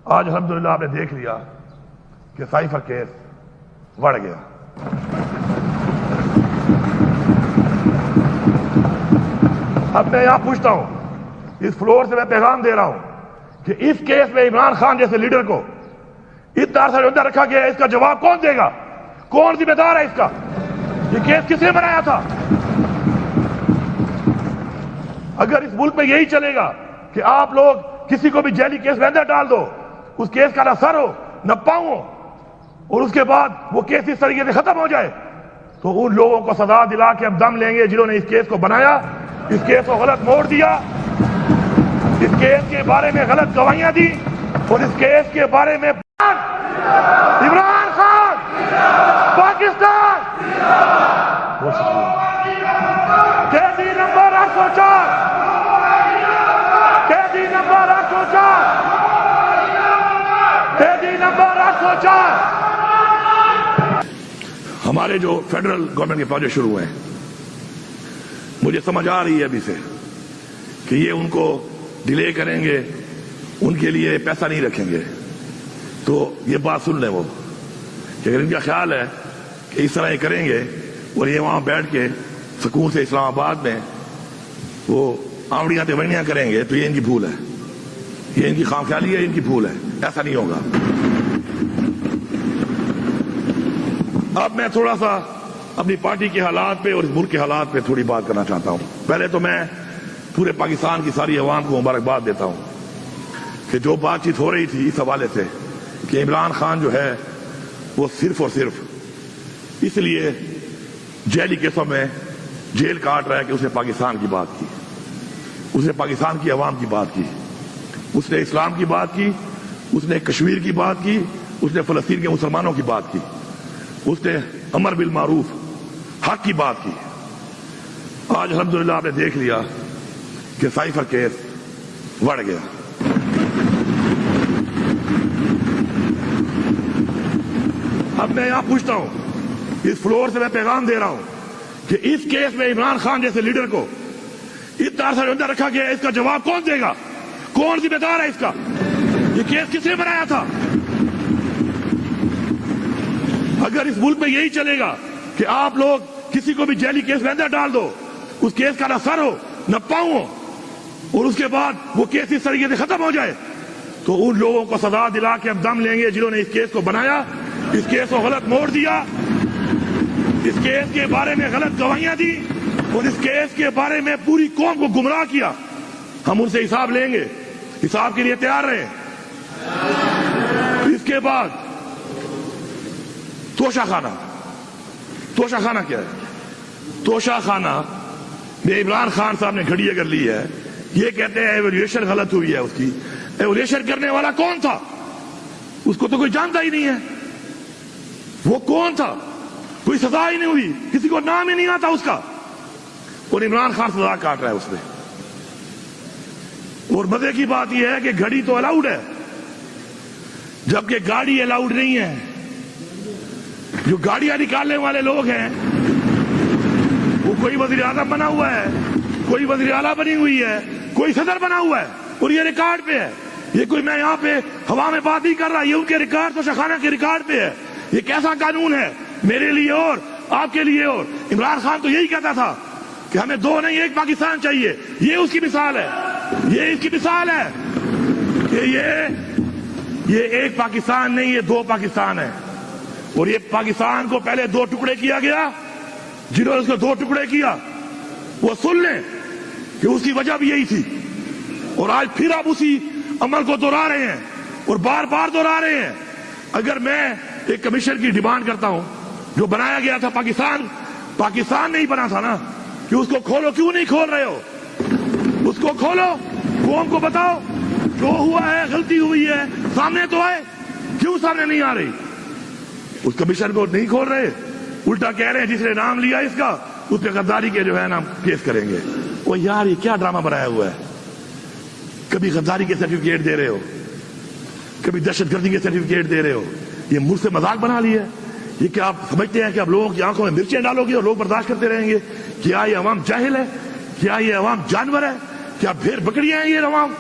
آج الحمدللہ آپ نے دیکھ لیا کہ سائفر کیس بڑھ گیا. اب میں یہاں پوچھتا ہوں, اس فلور سے میں پیغام دے رہا ہوں کہ اس کیس میں عمران خان جیسے لیڈر کو اتنا عرصہ اندر رکھا گیا ہے, اس کا جواب کون دے گا؟ کون ذمہ دار ہے اس کا؟ یہ کیس کس نے بنایا تھا؟ اگر اس ملک میں یہی چلے گا کہ آپ لوگ کسی کو بھی جیلی کیس میں اندر ڈال دو, اس کیس کا نہ سر ہو نہ پاؤں ہو, اور اس کے بعد وہ کیس اس طریقے سے ختم ہو جائے, تو ان لوگوں کو سزا دلا کے ہم دم لیں گے جنہوں نے اس کیس کو بنایا, اس کیس کو غلط موڑ دیا, اس کیس کے بارے میں غلط گواہیاں دی, اور اس کیس کے بارے میں عمران خان پاکستان قیدی نمبر 804 قیدی نمبر 804 قیدی نمبر 804. ہمارے جو فیڈرل گورنمنٹ کے پروجیکٹ شروع ہوئے ہیں, مجھے سمجھ آ رہی ہے ابھی سے کہ یہ ان کو ڈیلے کریں گے, ان کے لیے پیسہ نہیں رکھیں گے. تو یہ بات سن لیں وہ کہ اگر ان کا خیال ہے کہ اس طرح یہ کریں گے اور یہ وہاں بیٹھ کے سکون سے اسلام آباد میں وہ آمڑیاں تیوڑیاں کریں گے, تو یہ ان کی بھول ہے, یہ ان کی خام خیالی ہے, ان کی بھول ہے. ایسا نہیں ہوگا. اب میں تھوڑا سا اپنی پارٹی کے حالات پہ اور اس ملک کے حالات پہ تھوڑی بات کرنا چاہتا ہوں. پہلے تو میں پورے پاکستان کی ساری عوام کو مبارکباد دیتا ہوں کہ جو بات چیت ہو رہی تھی اس حوالے سے کہ عمران خان جو ہے وہ صرف اور صرف اس لیے جیلی کیسوں میں جیل کاٹ رہا ہے کہ اس نے پاکستان کی بات کی, اس نے پاکستان کی عوام کی بات کی, اس نے اسلام کی بات کی, اس نے کشمیر کی بات کی, اس نے فلسطین کے مسلمانوں کی بات کی, اس نے امر بالمعروف حق کی بات کی. آج الحمدللہ آپ نے دیکھ لیا کہ سائفر کیس بڑھ گیا. اب میں یہاں پوچھتا ہوں, اس فلور سے میں پیغام دے رہا ہوں کہ اس کیس میں عمران خان جیسے لیڈر کو اتنا عرصہ اندر رکھا گیا ہے, اس کا جواب کون دے گا؟ کون ذمہ دار ہے اس کا؟ یہ کیس کس نے بنایا تھا؟ اگر اس ملک میں یہی چلے گا کہ آپ لوگ کسی کو بھی جیلی کیس میں اندر ڈال دو, اس کیس کا نہ سر ہو نہ پاؤں ہو, اور اس کے بعد وہ کیس اس طریقے سے ختم ہو جائے, تو ان لوگوں کو سزا دلا کے ہم دم لیں گے جنہوں نے اس کیس کو بنایا, اس کیس کو غلط موڑ دیا, اس کیس کے بارے میں غلط گواہیاں دی, اور اس کیس کے بارے میں پوری قوم کو گمراہ کیا. ہم ان سے حساب لیں گے, حساب کے لیے تیار رہیں. اس کے بعد توشہ خانہ. توشہ خانہ کیا ہے؟ توشہ خانہ میں عمران خان صاحب نے گھڑی اگر لی ہے, یہ کہتے ہیں ایویلیویشن غلط ہوئی ہے. اس کی ایویلیویشن کرنے والا کون تھا؟ اس کو تو کوئی جانتا ہی نہیں ہے. وہ کون تھا؟ کوئی سزا ہی نہیں ہوئی, کسی کو نام ہی نہیں آتا اس کا, اور عمران خان سزا کاٹ رہا ہے اس نے. اور مزے کی بات یہ ہے کہ گھڑی تو الاؤڈ ہے, جبکہ گاڑی الاؤڈ نہیں ہے. جو گاڑیاں نکالنے والے لوگ ہیں وہ کوئی وزیر اعظم بنا ہوا ہے, کوئی وزیر اعلیٰ بنی ہوئی ہے, کوئی صدر بنا ہوا ہے, اور یہ ریکارڈ پہ ہے. یہ کوئی میں یہاں پہ ہوا میں بات نہیں کر رہا, یہ ان کے ریکارڈ تو شخانہ کے ریکارڈ پہ ہے. یہ کیسا قانون ہے میرے لیے اور آپ کے لیے؟ اور عمران خان تو یہی کہتا تھا کہ ہمیں دو نہیں ایک پاکستان چاہیے. یہ اس کی مثال ہے, یہ اس کی مثال ہے کہ یہ ایک پاکستان نہیں, یہ دو پاکستان ہے. اور یہ پاکستان کو پہلے دو ٹکڑے کیا گیا, جنہوں نے اس کو دو ٹکڑے کیا وہ سن لیں کہ اس کی وجہ بھی یہی تھی. اور آج پھر آپ اسی عمل کو دوہرا رہے ہیں اور بار بار دوہرا رہے ہیں. اگر میں ایک کمیشن کی ڈیمانڈ کرتا ہوں, جو بنایا گیا تھا پاکستان نہیں بنا تھا نا, کہ اس کو کھولو, کیوں نہیں کھول رہے ہو؟ اس کو کھولو, قوم کو بتاؤ جو ہوا ہے, غلطی ہوئی ہے, سامنے تو آئے. کیوں سامنے نہیں آ رہی؟ اس کمیشن کو نہیں کھول رہے, الٹا کہہ رہے ہیں جس نے نام لیا اس کا اس پہ غداری کے جو ہے نا کیس کریں گے. وہ یار یہ کیا ڈرامہ بنایا ہوا ہے؟ کبھی غداری کے سرٹیفکیٹ دے رہے ہو, کبھی دہشت گردی کے سرٹیفکیٹ دے رہے ہو. یہ ملک سے مذاق بنا لی ہے. یہ کیا آپ سمجھتے ہیں کہ آپ لوگوں کی آنکھوں میں مرچیں ڈالو گے اور لوگ برداشت کرتے رہیں گے؟ کیا یہ عوام جاہل ہے؟ کیا یہ عوام جانور ہے؟ کیا بھیڑ بکریاں ہیں یہ عوام؟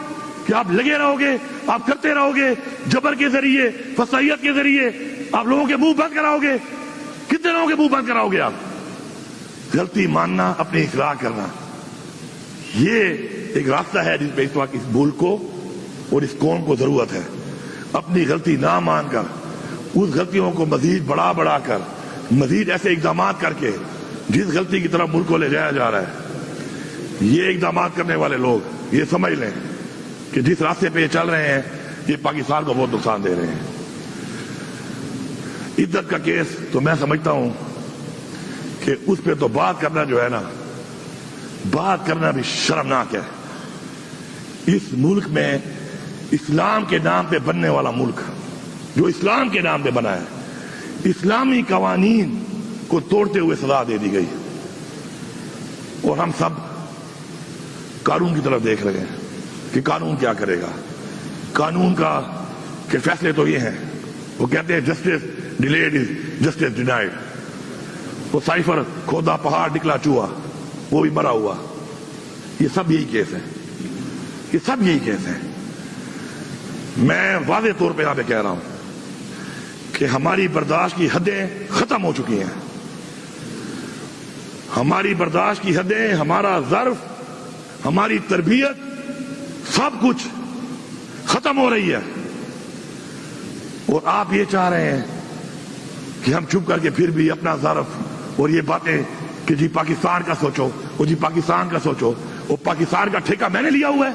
کہ آپ لگے رہو گے, آپ کرتے رہو گے, جبر کے ذریعے, فصاحیت کے ذریعے آپ لوگوں کے منہ بند کراؤ گے. کتنے لوگوں کے منہ بند کراؤ گے آپ؟ غلطی ماننا, اپنی اصلاح کرنا, یہ ایک راستہ ہے جس پہ اس وقت اس ملک کو اور اس قوم کو ضرورت ہے. اپنی غلطی نہ مان کر اس غلطیوں کو مزید بڑھا کر مزید ایسے اقدامات کر کے جس غلطی کی طرف ملک کو لے جایا جا رہا ہے, یہ اقدامات کرنے والے لوگ یہ سمجھ لیں کہ جس راستے پہ یہ چل رہے ہیں یہ پاکستان کو بہت نقصان دے رہے ہیں. عزت کا کیس تو میں سمجھتا ہوں کہ اس پہ تو بات کرنا جو ہے نا, بات کرنا بھی شرمناک ہے. اس ملک میں اسلام کے نام پہ بننے والا ملک جو اسلام کے نام پہ بنا ہے, اسلامی قوانین کو توڑتے ہوئے سزا دے دی گئی, اور ہم سب قانون کی طرف دیکھ رہے ہیں کہ قانون کیا کرے گا. قانون کا کہ فیصلے تو یہ ہیں, وہ کہتے ہیں justice delayed is justice denied. وہ سائفر کھودا پہاڑ نکلا چوہا, وہ بھی مرا ہوا. یہ سب یہی کیس ہے, یہ سب یہی کیس ہے. میں واضح طور پہ یہاں پہ کہہ رہا ہوں کہ ہماری برداشت کی حدیں ختم ہو چکی ہیں. ہماری برداشت کی حدیں, ہمارا ظرف, ہماری تربیت, سب کچھ ختم ہو رہی ہے. اور آپ یہ چاہ رہے ہیں کہ ہم چپ کر کے پھر بھی اپنا ظرف اور یہ باتیں کہ جی پاکستان کا سوچو, اور جی پاکستان کا سوچو, اور پاکستان کا ٹھیکہ میں نے لیا ہوا ہے.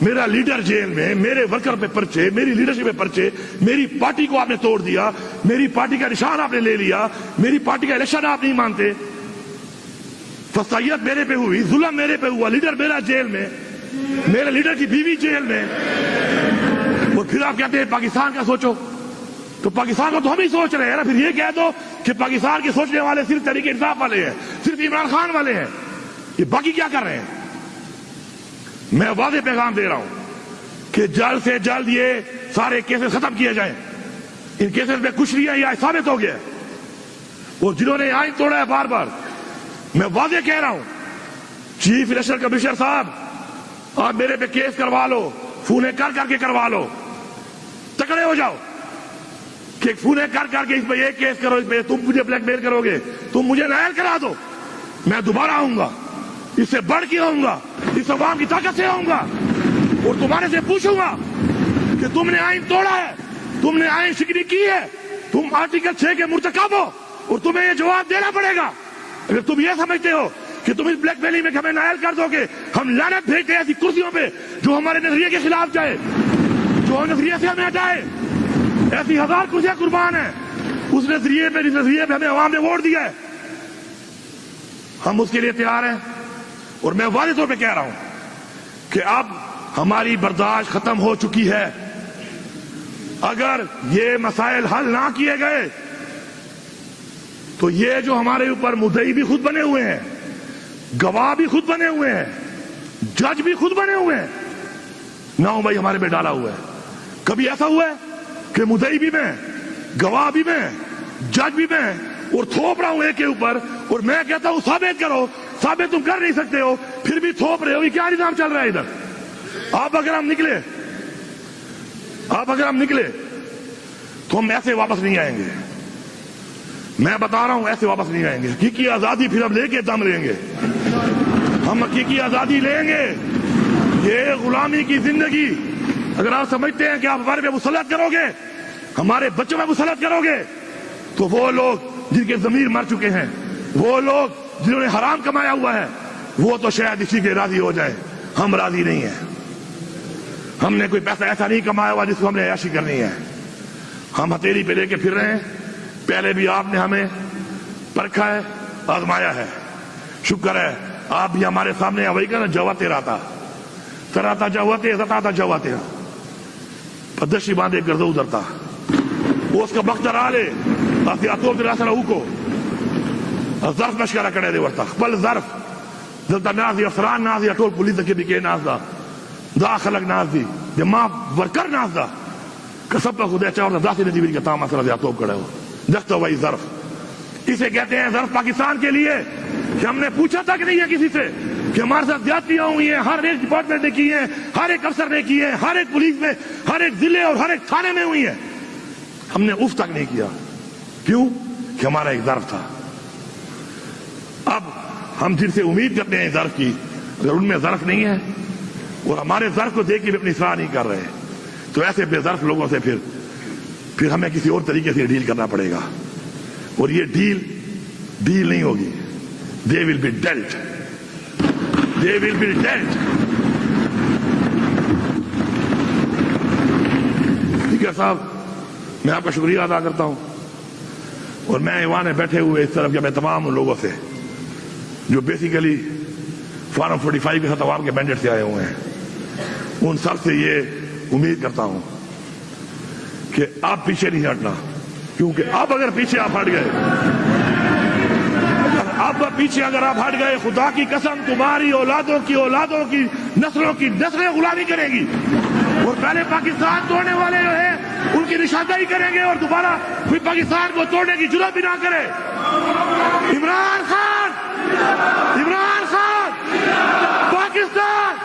میرا لیڈر جیل میں, میرے ورکر پہ پرچے, میری لیڈرشپ پہ پرچے, میری پارٹی کو آپ نے توڑ دیا, میری پارٹی کا نشان آپ نے لے لیا, میری پارٹی کا الیکشن آپ نہیں مانتے, فسائیت میرے پہ ہوئی, ظلم میرے پہ ہوا, لیڈر میرا جیل میں, میرے لیڈر کی بیوی جیل میں, اور پھر آپ کہتے ہیں پاکستان کا سوچو. تو پاکستان کو تو ہم ہی سوچ رہے ہیں نا. پھر یہ کہہ دو کہ پاکستان کے سوچنے والے صرف تحریک انصاف والے ہیں, صرف عمران خان والے ہیں. یہ باقی کیا کر رہے ہیں؟ میں واضح پیغام دے رہا ہوں کہ جلد سے جلد یہ سارے کیسز ختم کیے جائیں. ان کیسز میں کچھ نہیں ہے, یہ ثابت ہو گیا. اور جنہوں نے آئین توڑا ہے بار بار, میں واضح کہہ رہا ہوں, چیف الیکشن کمشنر صاحب, آپ میرے پہ کیس کروا لو, فونے کر کے کروا لو, تکڑے ہو جاؤ کہ فونے کر کے اس پہ یہ کیس کرو, اس پہ تم مجھے بلیک میل کرو گے, تم مجھے نائل کرا دو, میں دوبارہ آؤں گا, اس سے بڑھ کے آؤں گا, اس عوام کی طاقت سے آؤں گا, اور تمہارے سے پوچھوں گا کہ تم نے آئین توڑا ہے, تم نے آئین شکنی کی ہے, تم آرٹیکل 6 کے مرتکب ہو, اور تمہیں یہ جواب دینا پڑے گا. اگر تم یہ سمجھتے ہو کہ تم اس بلیک میلنگ میں ہمیں نائل کر دو گے, ہم لعنت بھیجتے ہیں ایسی کرسیوں پہ جو ہمارے نظریے کے خلاف جائے, جو نظریے سے ہمیں ہٹائے. ایسی 1000 کرسیاں قربان ہیں اس نظریے پہ, جس نظریے پہ ہمیں عوام نے ووٹ دیا ہے. ہم اس کے لیے تیار ہیں, اور میں واضح طور پہ کہہ رہا ہوں کہ اب ہماری برداشت ختم ہو چکی ہے. اگر یہ مسائل حل نہ کیے گئے تو یہ جو ہمارے اوپر مدعی بھی خود بنے ہوئے ہیں, گواہ بھی خود بنے ہوئے ہیں, جج بھی خود بنے ہوئے ہیں, نو بھائی ہمارے پہ ڈالا ہوا ہے. کبھی ایسا ہوا ہے کہ مدعی بھی میں, گواہ بھی میں, جج بھی میں, اور تھوپ رہا ہوں ایک کے اوپر, اور میں کہتا ہوں ثابت کرو, ثابت تم کر نہیں سکتے ہو, پھر بھی تھوپ رہے ہو. یہ کیا نظام چل رہا ہے ادھر؟ آپ اگر ہم نکلے تو ہم ایسے واپس نہیں آئیں گے. میں بتا رہا ہوں, ایسے واپس نہیں آئیں گے. حقیقی آزادی پھر ہم لے کے دم لیں گے, ہم حقیقی آزادی لیں گے. یہ غلامی کی زندگی اگر آپ سمجھتے ہیں کہ آپ ہمارے پہ مسلط کرو گے, ہمارے بچوں پہ مسلط کرو گے, تو وہ لوگ جن کے ضمیر مر چکے ہیں, وہ لوگ جنہوں نے حرام کمایا ہوا ہے, وہ تو شاید اسی کے راضی ہو جائے. ہم راضی نہیں ہیں. ہم نے کوئی پیسہ ایسا نہیں کمایا ہوا جس کو ہم نے عیاشی کرنی ہے. ہم ہتھیلی پہ لے کے پھر رہے ہیں. پہلے بھی آپ نے ہمیں پرکھا ہے, آزمایا ہے. شکر ہے آپ بھی ہمارے سامنے وہی کہنا جواتے رہتا تراتا جواتے زتاتا جواتے پدشی باندھے گردو ادرتا اس کا وقت رالے آتی اتوب دراسا کو ظرف مشکرہ کڑے دے ورتا بل ظرف دلتا ناز دی افران ناز دی اٹول پولیس کے بھی کے ناز دا خلق ناز دی دی ماں ورکر ناز دا کسب پا خودے چاہتا ذاتی نجیبی کا تام اثر دی اتوب کڑے ہو دیکھتا وہی ظرف. اسے کہتے ہیں ظرف پاکستان کے لیے کہ ہم نے پوچھا تک نہیں ہے کسی سے کہ ہمارے ساتھ زیادتیاں ہوئی ہیں، ہر ایک ڈپارٹمنٹ نے کی ہیں، ہر ایک افسر نے کی ہیں، ہر ایک پولیس میں، ہر ایک ضلع اور ہر ایک تھانے میں ہوئی ہیں، ہم نے اف تک نہیں کیا. کیوں؟ کہ ہمارا ایک ظرف تھا. اب ہم جن سے امید کرتے ہیں ظرف کی، اگر ان میں ظرف نہیں ہے اور ہمارے ظرف کو دیکھ کے بھی اپنی اصلاح نہیں کر رہے، تو ایسے بے ظرف لوگوں سے پھر ہمیں کسی اور طریقے سے ڈیل کرنا پڑے گا. اور یہ ڈیل نہیں ہوگی. They will be dealt. They will be dealt. Speaker صاحب، میں آپ کا شکریہ ادا کرتا ہوں، اور میں ایوان میں بیٹھے ہوئے اس طرف کے میں تمام ان لوگوں سے جو بیسیکلی فارم 45 کے ساتھ عوام کے مینڈیٹ سے آئے ہوئے ہیں، ان سب سے یہ امید کرتا ہوں کہ آپ پیچھے نہیں ہٹنا. کیونکہ اب اگر پیچھے آپ ہٹ گئے، اگر آپ ہٹ گئے، خدا کی قسم تمہاری اولادوں کی نسلیں غلامی کریں گی، اور پہلے پاکستان توڑنے والے جو ہیں ان کی نشاندہی کریں گے، اور دوبارہ کوئی پاکستان کو توڑنے کی جرات بھی نہ کرے. عمران خان پاکستان.